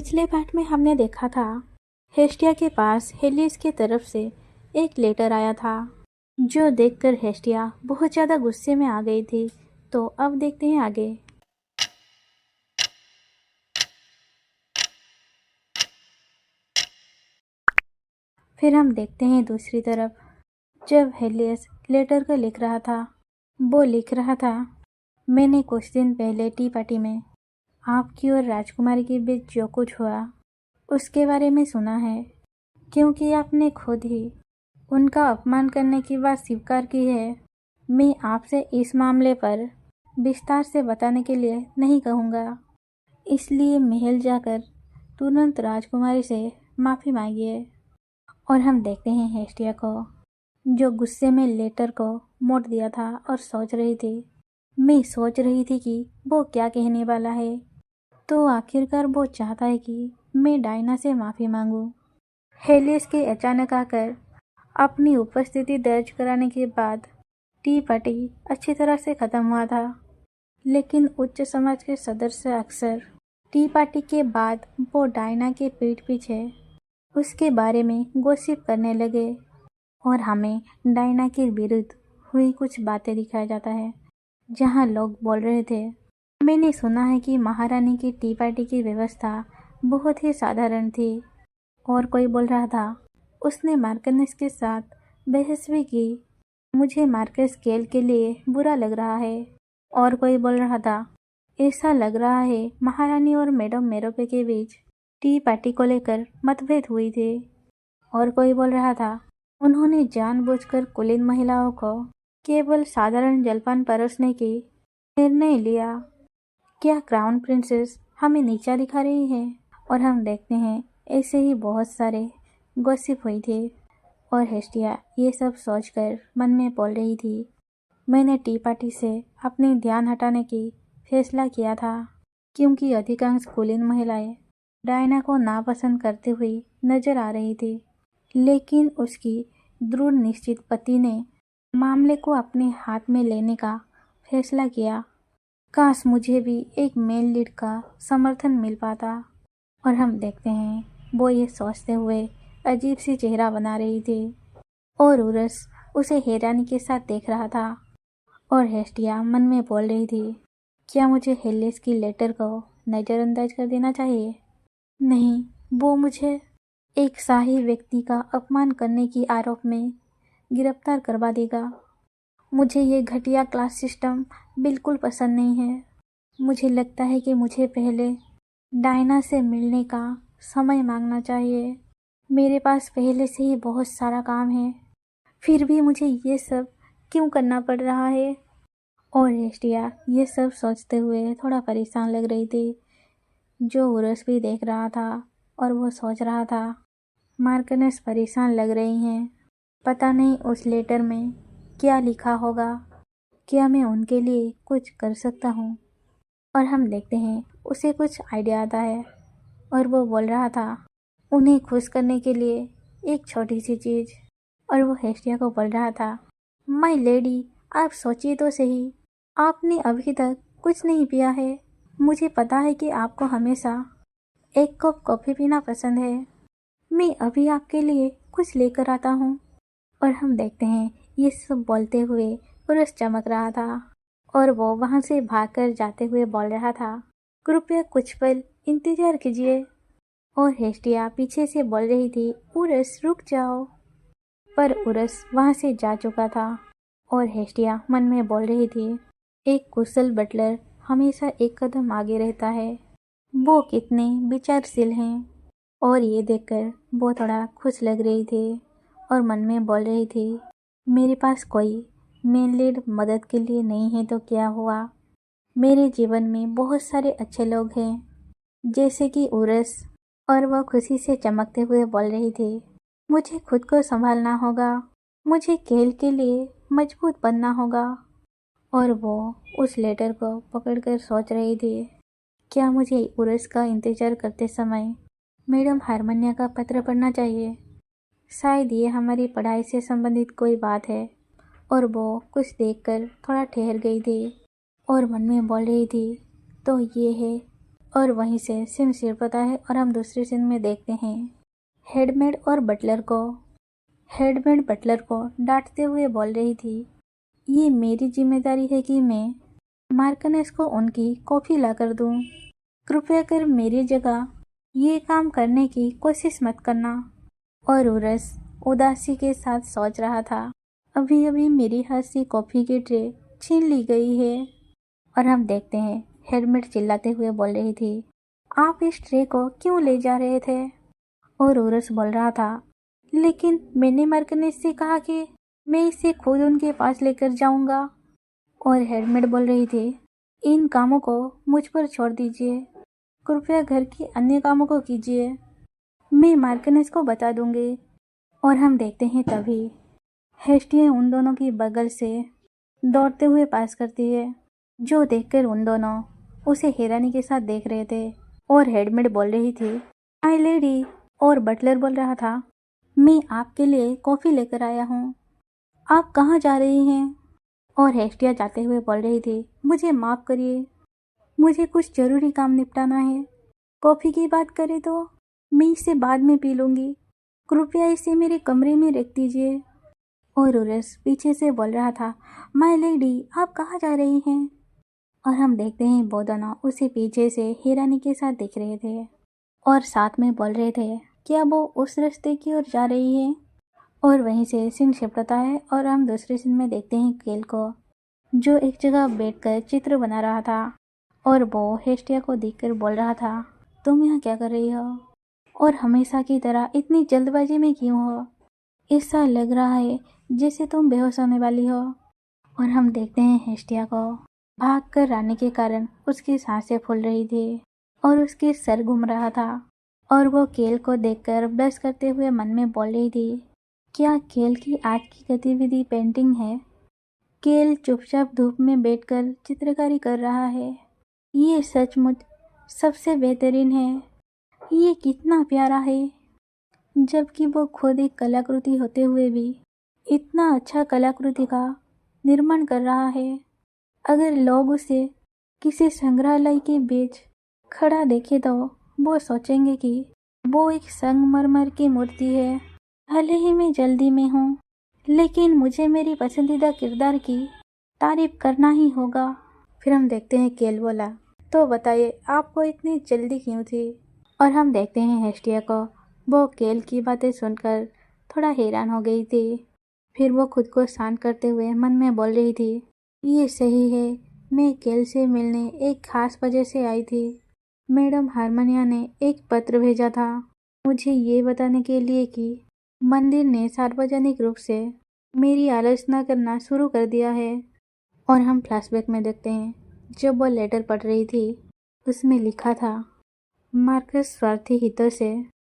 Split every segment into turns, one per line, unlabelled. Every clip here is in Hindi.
पिछले पार्ट में हमने देखा था हेस्टिया के पास हेलिस की तरफ से एक लेटर आया था, जो देखकर हेस्टिया बहुत ज़्यादा गुस्से में आ गई थी। तो अब देखते हैं आगे। फिर हम देखते हैं दूसरी तरफ, जब हेलिस लेटर को लिख रहा था, वो लिख रहा था, मैंने कुछ दिन पहले टी पार्टी में आपकी और राजकुमारी के बीच जो कुछ हुआ उसके बारे में सुना है, क्योंकि आपने खुद ही उनका अपमान करने की बात स्वीकार की है। मैं आपसे इस मामले पर विस्तार से बताने के लिए नहीं कहूँगा, इसलिए महल जाकर तुरंत राजकुमारी से माफ़ी मांगिए। और हम देखते हैं हेस्टिया को, जो गुस्से में लेटर को मोड़ दिया था और सोच रही थी, मैं सोच रही थी कि वो क्या कहने वाला है। तो आखिरकार वो चाहता है कि मैं डायना से माफ़ी मांगूं। हेलिस के अचानक आकर अपनी उपस्थिति दर्ज कराने के बाद टी पार्टी अच्छी तरह से ख़त्म हुआ था, लेकिन उच्च समाज के सदस्य अक्सर टी पार्टी के बाद वो डायना के पीठ पीछे उसके बारे में गॉसिप करने लगे और हमें डायना के विरुद्ध हुई कुछ बातें दिखाया जाता है, जहां लोग बोल रहे थे, मैंने सुना है कि महारानी की टी पार्टी की व्यवस्था बहुत ही साधारण थी। और कोई बोल रहा था, उसने मार्कनेस के साथ बहस भी की, मुझे मार्कस केल के लिए बुरा लग रहा है। और कोई बोल रहा था, ऐसा लग रहा है महारानी और मैडम मेरोपे के बीच टी पार्टी को लेकर मतभेद हुई थी। और कोई बोल रहा था, उन्होंने जानबूझकर कुलीन महिलाओं को केवल साधारण जलपान परोसने की निर्णय लिया। क्या क्राउन प्रिंसेस हमें नीचा दिखा रही है? और हम देखते हैं ऐसे ही बहुत सारे गॉसिप हुई थी। और हेस्टिया ये सब सोचकर मन में बोल रही थी, मैंने टी पार्टी से अपनी ध्यान हटाने की फैसला किया था, क्योंकि अधिकांश कुलीन महिलाएं डायना को नापसंद करती हुई नजर आ रही थी। लेकिन उसकी दृढ़ निश्चित पति ने मामले को अपने हाथ में लेने का फैसला किया। काश मुझे भी एक मेल लीड का समर्थन मिल पाता। और हम देखते हैं वो ये सोचते हुए अजीब सी चेहरा बना रही थी और उरस उसे हैरानी के साथ देख रहा था। और हेस्टिया मन में बोल रही थी, क्या मुझे हेलिस की लेटर को नज़रअंदाज कर देना चाहिए? नहीं, वो मुझे एक शाही व्यक्ति का अपमान करने की आरोप में गिरफ्तार करवा देगा। मुझे ये घटिया क्लास सिस्टम बिल्कुल पसंद नहीं है। मुझे लगता है कि मुझे पहले डायना से मिलने का समय मांगना चाहिए। मेरे पास पहले से ही बहुत सारा काम है, फिर भी मुझे ये सब क्यों करना पड़ रहा है? और हेस्टिया ये सब सोचते हुए थोड़ा परेशान लग रही थी, जो उरस भी देख रहा था और वो सोच रहा था, मार्कनेस परेशान लग रही हैं, पता नहीं उस लेटर में क्या लिखा होगा, क्या मैं उनके लिए कुछ कर सकता हूँ? और हम देखते हैं उसे कुछ आइडिया आता है और वो बोल रहा था, उन्हें खुश करने के लिए एक छोटी सी चीज़। और वो हेस्टिया को बोल रहा था, माय लेडी, आप सोचिए तो सही, आपने अभी तक कुछ नहीं पिया है। मुझे पता है कि आपको हमेशा एक कप कॉफ़ी पीना पसंद है। मैं अभी आपके लिए कुछ लेकर आता हूँ। और हम देखते हैं ये सब बोलते हुए पुरुष चमक रहा था और वो वहाँ से भागकर जाते हुए बोल रहा था, कृपया कुछ पल इंतजार कीजिए। और हेस्टिया पीछे से बोल रही थी, उरस रुक जाओ। पर उरस वहाँ से जा चुका था और हेस्टिया मन में बोल रही थी, एक कुशल बटलर हमेशा एक कदम आगे रहता है। वो कितने विचारशील हैं। और ये देखकर वो थोड़ा खुश लग रही थी और मन में बोल रही थी, मेरे पास कोई मेन लीड मदद के लिए नहीं है तो क्या हुआ? मेरे जीवन में बहुत सारे अच्छे लोग हैं, जैसे कि उरस। और वह खुशी से चमकते हुए बोल रही थी, मुझे खुद को संभालना होगा, मुझे खेल के लिए मजबूत बनना होगा। और वो उस लेटर को पकड़कर सोच रही थी, क्या मुझे उरस का इंतज़ार करते समय मैडम हारमोनिया का पत्र पढ़ना चाहिए? शायद ये हमारी पढ़ाई से संबंधित कोई बात है। और वो कुछ देखकर थोड़ा ठहर गई थी और मन में बोल रही थी, तो ये है। और वहीं से सीन शिरकता है और हम दूसरे सीन में देखते हैं हेडमेड और बटलर को। हेडमेड बटलर को डांटते हुए बोल रही थी, ये मेरी जिम्मेदारी है कि मैं मार्कनेस को उनकी कॉफ़ी ला कर दूँ। कृपया कर मेरी जगह ये काम करने की कोशिश मत करना। और उरस उदासी के साथ सोच रहा था, अभी अभी मेरी हाथ से कॉफ़ी की ट्रे छीन ली गई है। और हम देखते हैं हेडमेड चिल्लाते हुए बोल रही थी, आप इस ट्रे को क्यों ले जा रहे थे? और उरस बोल रहा था, लेकिन मैंने मार्कनेस से कहा कि मैं इसे खुद उनके पास लेकर जाऊंगा। और हेडमेड बोल रही थी, इन कामों को मुझ पर छोड़ दीजिए, कृपया घर के अन्य कामों को कीजिए, मैं मार्कनेस को बता दूंगी। और हम देखते हैं तभी हेस्टिया उन दोनों की बगल से दौड़ते हुए पास करती है, जो देखकर उन दोनों उसे हैरानी के साथ देख रहे थे। और हेडमेड बोल रही थी, माय लेडी। और बटलर बोल रहा था, मैं आपके लिए कॉफ़ी लेकर आया हूँ, आप कहाँ जा रही हैं? और हेस्टिया जाते हुए बोल रही थी, मुझे माफ़ करिए, मुझे कुछ ज़रूरी काम निपटाना है। कॉफ़ी की बात करें तो मैं इसे बाद में पी लूँगी, कृपया इसे मेरे कमरे में रख दीजिए। और उरस पीछे से बोल रहा था, माय लेडी आप कहाँ जा रही हैं? और हम देखते हैं वो दोनों उसे पीछे से हैरानी के साथ देख रहे थे और साथ में बोल रहे थे, क्या वो उस रास्ते की ओर जा रही है? और वहीं से सीन शिफ्ट होता है और हम दूसरे सीन में देखते हैं केल को, जो एक जगह बैठकर चित्र बना रहा था। और वो हेस्टिया को देखकर बोल रहा था, तुम यहाँ क्या कर रही हो? और हमेशा की तरह इतनी जल्दबाजी में क्यों हो? ऐसा लग रहा है जैसे तुम बेहोश होने वाली हो। और हम देखते हैं हेस्टिया को भाग कर आने के कारण उसकी सांसें फूल रही थी और उसके सर घूम रहा था। और वो केल को देखकर ब्लश करते हुए मन में बोल रही थी, क्या केल की आज की गतिविधि पेंटिंग है? केल चुपचाप धूप में बैठकर चित्रकारी कर रहा है, ये सचमुच सबसे बेहतरीन है, ये कितना प्यारा है। जबकि वो खुद एक कलाकृति होते हुए भी इतना अच्छा कलाकृति का निर्माण कर रहा है। अगर लोग उसे किसी संग्रहालय के बीच खड़ा देखे तो वो सोचेंगे कि वो एक संगमरमर की मूर्ति है। भले ही मैं जल्दी में हूँ, लेकिन मुझे मेरी पसंदीदा किरदार की तारीफ करना ही होगा। फिर हम देखते हैं केल बोला, तो बताइए आपको इतनी जल्दी क्यों थी? और हम देखते हैं हेस्टिया को, वो केल की बातें सुनकर थोड़ा हैरान हो गई थी। फिर वो खुद को शांत करते हुए मन में बोल रही थी, ये सही है, मैं केल से मिलने एक खास वजह से आई थी। मैडम हारमोनिया ने एक पत्र भेजा था मुझे ये बताने के लिए कि मंदिर ने सार्वजनिक रूप से मेरी आलोचना करना शुरू कर दिया है। और हम फ्लैशबैक में देखते हैं जब वो लेटर पढ़ रही थी, उसमें लिखा था, मार्कस स्वार्थी हितों से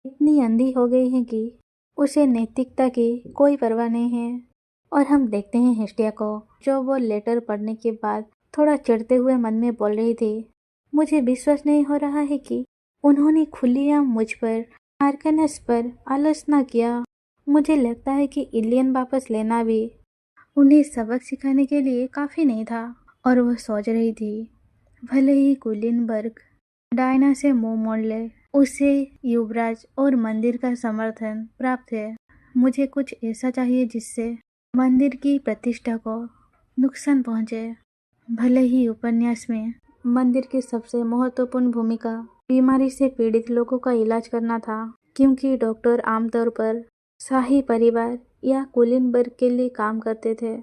इतनी अंधी हो गई है कि उसे नैतिकता की कोई परवाह नहीं है। और हम देखते हैं हेस्टिया को, जो वो लेटर पढ़ने के बाद थोड़ा चिढ़ते हुए मन में बोल रही थी, मुझे विश्वास नहीं हो रहा है कि उन्होंने खुलेआम मुझ पर, मार्कनेस पर आलोचना किया। मुझे लगता है कि इलियन वापस लेना भी उन्हें सबक सिखाने के लिए काफ़ी नहीं था। और वह सोच रही थी, भले ही कुलिनबर्ग डायना से मुंह मोड़ ले, उसे युवराज और मंदिर का समर्थन प्राप्त है। मुझे कुछ ऐसा चाहिए जिससे मंदिर की प्रतिष्ठा को नुकसान पहुंचे। भले ही उपन्यास में मंदिर की सबसे महत्वपूर्ण भूमिका बीमारी से पीड़ित लोगों का इलाज करना था, क्योंकि डॉक्टर आमतौर पर शाही परिवार या कुलिनबर्ग के लिए काम करते थे।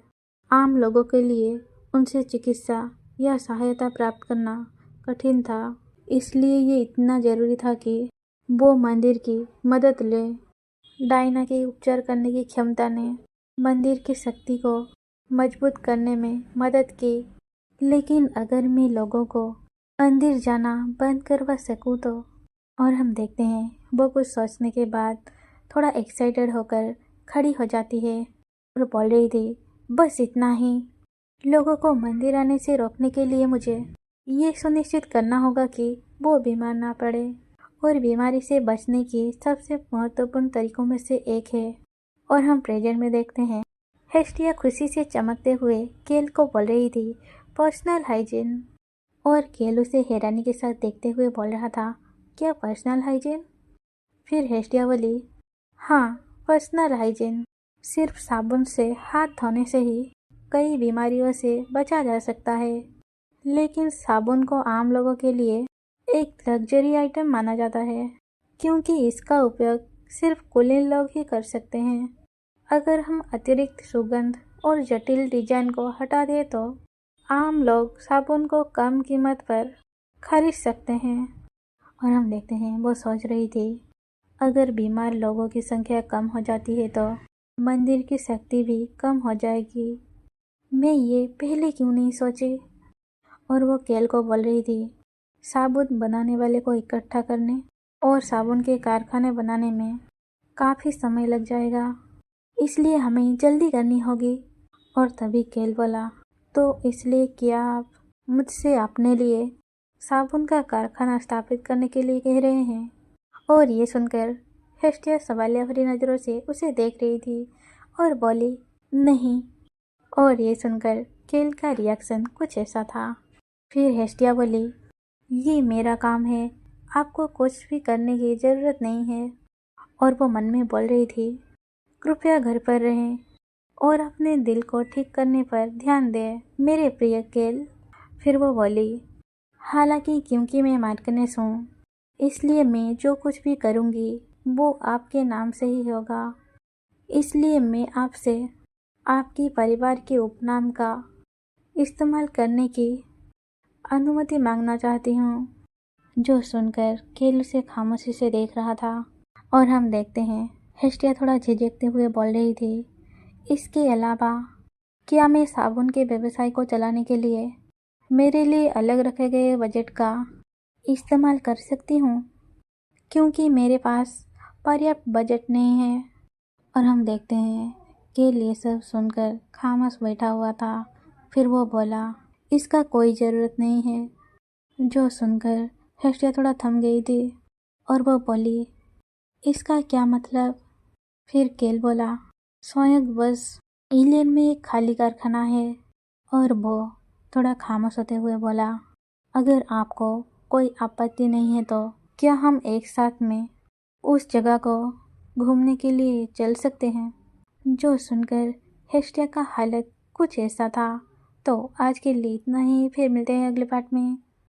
आम लोगों के लिए उनसे चिकित्सा या सहायता प्राप्त करना कठिन था, इसलिए ये इतना जरूरी था कि वो मंदिर की मदद ले। डायना के उपचार करने की क्षमता ने मंदिर की शक्ति को मजबूत करने में मदद की, लेकिन अगर मैं लोगों को मंदिर जाना बंद करवा सकूं तो। और हम देखते हैं वो कुछ सोचने के बाद थोड़ा एक्साइटेड होकर खड़ी हो जाती है और बोल रही थी, बस इतना ही। लोगों को मंदिर आने से रोकने के लिए मुझे ये सुनिश्चित करना होगा कि वो बीमार ना पड़े, और बीमारी से बचने की सबसे महत्वपूर्ण तरीकों में से एक है। और हम प्रेजेंट में देखते हैं हेस्टिया खुशी से चमकते हुए केल को बोल रही थी, पर्सनल हाइजीन। और केल उसे हैरानी के साथ देखते हुए बोल रहा था, क्या पर्सनल हाइजीन? फिर हेस्टिया बोली, हाँ, पर्सनल हाइजीन। सिर्फ साबुन से हाथ धोने से ही कई बीमारियों से बचा जा सकता है, लेकिन साबुन को आम लोगों के लिए एक लग्जरी आइटम माना जाता है, क्योंकि इसका उपयोग सिर्फ कुलीन लोग ही कर सकते हैं। अगर हम अतिरिक्त सुगंध और जटिल डिजाइन को हटा दें तो आम लोग साबुन को कम कीमत पर खरीद सकते हैं। और हम देखते हैं वो सोच रही थी, अगर बीमार लोगों की संख्या कम हो जाती है तो मंदिर की शक्ति भी कम हो जाएगी। मैं ये पहले क्यों नहीं सोची? और वो केल को बोल रही थी, साबुन बनाने वाले को इकट्ठा करने और साबुन के कारखाने बनाने में काफ़ी समय लग जाएगा, इसलिए हमें जल्दी करनी होगी। और तभी केल बोला, तो इसलिए क्या आप मुझसे अपने लिए साबुन का कारखाना स्थापित करने के लिए कह रहे हैं? और ये सुनकर हेस्टिया सवालिया भरी नज़रों से उसे देख रही थी और बोली, नहीं। और ये सुनकर केल का रिएक्शन कुछ ऐसा था। फिर हेस्टिया बोली, ये मेरा काम है, आपको कुछ भी करने की ज़रूरत नहीं है। और वो मन में बोल रही थी, कृपया घर पर रहें और अपने दिल को ठीक करने पर ध्यान दें, मेरे प्रिय केल। फिर वो बोली, हालांकि क्योंकि मैं मार्कनेस हूँ, इसलिए मैं जो कुछ भी करूँगी वो आपके नाम से ही होगा। इसलिए मैं आपसे आपकी परिवार के उपनाम का इस्तेमाल करने की अनुमति मांगना चाहती हूँ। जो सुनकर केल उसे खामोशी से देख रहा था। और हम देखते हैं हेस्टिया थोड़ा झिझकते हुए बोल रही थी, इसके अलावा क्या मैं साबुन के व्यवसाय को चलाने के लिए मेरे लिए अलग रखे गए बजट का इस्तेमाल कर सकती हूँ, क्योंकि मेरे पास पर्याप्त बजट नहीं है। और हम देखते हैं कि ये सब सुनकर खामोश बैठा हुआ था। फिर वो बोला, इसका कोई ज़रूरत नहीं है। जो सुनकर हेस्टिया थोड़ा थम गई थी और वो बोली, इसका क्या मतलब? फिर केल बोला, स्वयं बस एलियन में एक खाली कारखाना है। और वो थोड़ा खामोश होते हुए बोला, अगर आपको कोई आपत्ति नहीं है तो क्या हम एक साथ में उस जगह को घूमने के लिए चल सकते हैं? जो सुनकर हेस्टिया का हालत कुछ ऐसा था। तो आज के लिए इतना ही, फिर मिलते हैं अगले पार्ट में।